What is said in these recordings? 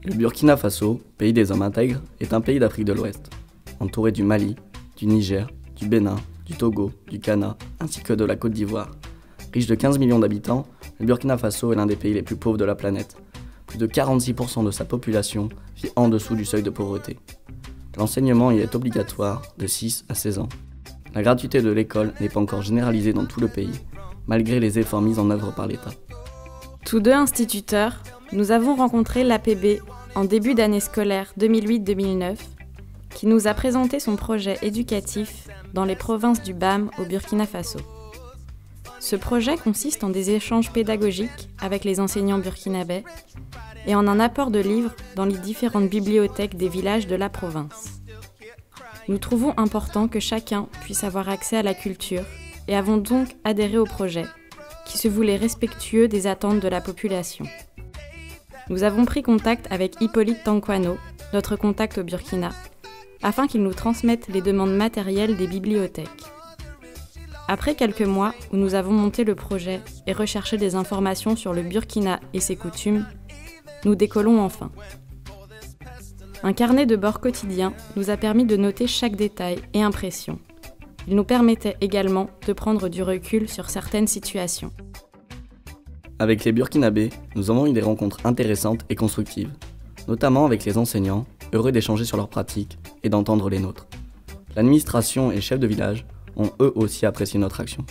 Le Burkina Faso, pays des hommes intègres, est un pays d'Afrique de l'Ouest, entouré du Mali, du Niger, du Bénin, du Togo, du Ghana, ainsi que de la Côte d'Ivoire. Riche de 15 millions d'habitants, le Burkina Faso est l'un des pays les plus pauvres de la planète. Plus de 46% de sa population vit en dessous du seuil de pauvreté. L'enseignement y est obligatoire de 6 à 16 ans. La gratuité de l'école n'est pas encore généralisée dans tout le pays, malgré les efforts mis en œuvre par l'État. Tous deux instituteurs, nous avons rencontré l'APB en début d'année scolaire 2008-2009, qui nous a présenté son projet éducatif dans les provinces du BAM au Burkina Faso. Ce projet consiste en des échanges pédagogiques avec les enseignants burkinabés et en un apport de livres dans les différentes bibliothèques des villages de la province. Nous trouvons important que chacun puisse avoir accès à la culture et avons donc adhéré au projet, qui se voulait respectueux des attentes de la population. Nous avons pris contact avec Hippolyte Tanquano, notre contact au Burkina, afin qu'il nous transmette les demandes matérielles des bibliothèques. Après quelques mois où nous avons monté le projet et recherché des informations sur le Burkina et ses coutumes, nous décollons enfin. Un carnet de bord quotidien nous a permis de noter chaque détail et impression. Il nous permettait également de prendre du recul sur certaines situations. Avec les Burkinabés, nous avons eu des rencontres intéressantes et constructives, notamment avec les enseignants, heureux d'échanger sur leurs pratiques et d'entendre les nôtres. L'administration et les chefs de village ont eux aussi apprécié notre action.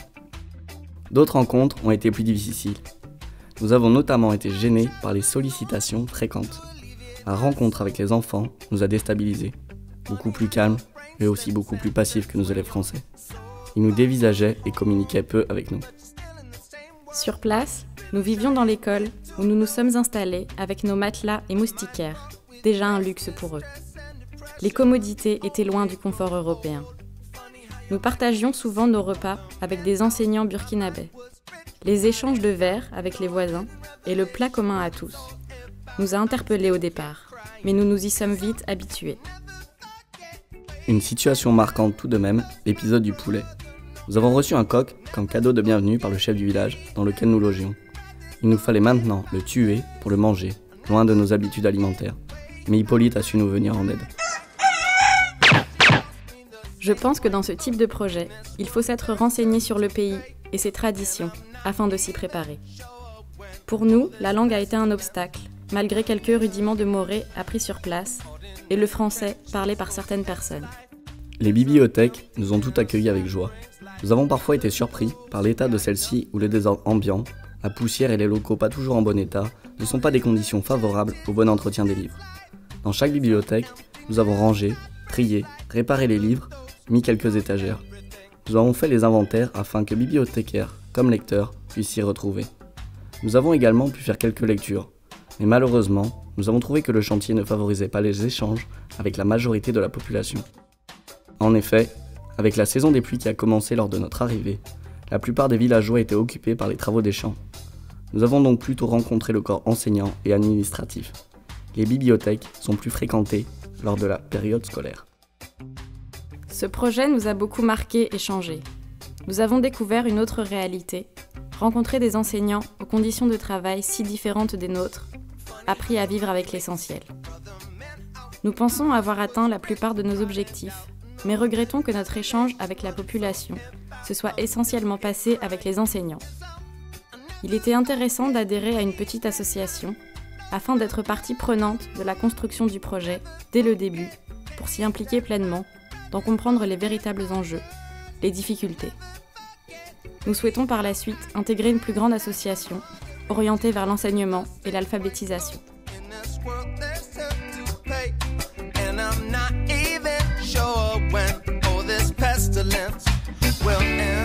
D'autres rencontres ont été plus difficiles. Nous avons notamment été gênés par les sollicitations fréquentes. La rencontre avec les enfants nous a déstabilisés, beaucoup plus calmes, mais aussi beaucoup plus passifs que nos élèves français. Ils nous dévisageaient et communiquaient peu avec nous. Sur place, nous vivions dans l'école où nous nous sommes installés avec nos matelas et moustiquaires, déjà un luxe pour eux. Les commodités étaient loin du confort européen. Nous partagions souvent nos repas avec des enseignants burkinabés. Les échanges de verres avec les voisins et le plat commun à tous nous a interpellés au départ, mais nous nous y sommes vite habitués. Une situation marquante tout de même, l'épisode du poulet. Nous avons reçu un coq comme cadeau de bienvenue par le chef du village dans lequel nous logions. Il nous fallait maintenant le tuer pour le manger, loin de nos habitudes alimentaires. Mais Hippolyte a su nous venir en aide. Je pense que dans ce type de projet, il faut s'être renseigné sur le pays et ses traditions afin de s'y préparer. Pour nous, la langue a été un obstacle, malgré quelques rudiments de morée appris sur place et le français parlé par certaines personnes. Les bibliothèques nous ont tout accueillis avec joie. Nous avons parfois été surpris par l'état de celle-ci ou le désordre ambiant, la poussière et les locaux pas toujours en bon état ne sont pas des conditions favorables au bon entretien des livres. Dans chaque bibliothèque, nous avons rangé, trié, réparé les livres, mis quelques étagères. Nous avons fait les inventaires afin que bibliothécaires comme lecteurs puissent s'y retrouver. Nous avons également pu faire quelques lectures, mais malheureusement, nous avons trouvé que le chantier ne favorisait pas les échanges avec la majorité de la population. En effet, avec la saison des pluies qui a commencé lors de notre arrivée, la plupart des villageois étaient occupés par les travaux des champs. Nous avons donc plutôt rencontré le corps enseignant et administratif. Les bibliothèques sont plus fréquentées lors de la période scolaire. Ce projet nous a beaucoup marqué et changé. Nous avons découvert une autre réalité, rencontré des enseignants aux conditions de travail si différentes des nôtres, appris à vivre avec l'essentiel. Nous pensons avoir atteint la plupart de nos objectifs, mais regrettons que notre échange avec la population se soit essentiellement passé avec les enseignants. Il était intéressant d'adhérer à une petite association afin d'être partie prenante de la construction du projet dès le début pour s'y impliquer pleinement, d'en comprendre les véritables enjeux, les difficultés. Nous souhaitons par la suite intégrer une plus grande association orientée vers l'enseignement et l'alphabétisation. When all this pestilence will end.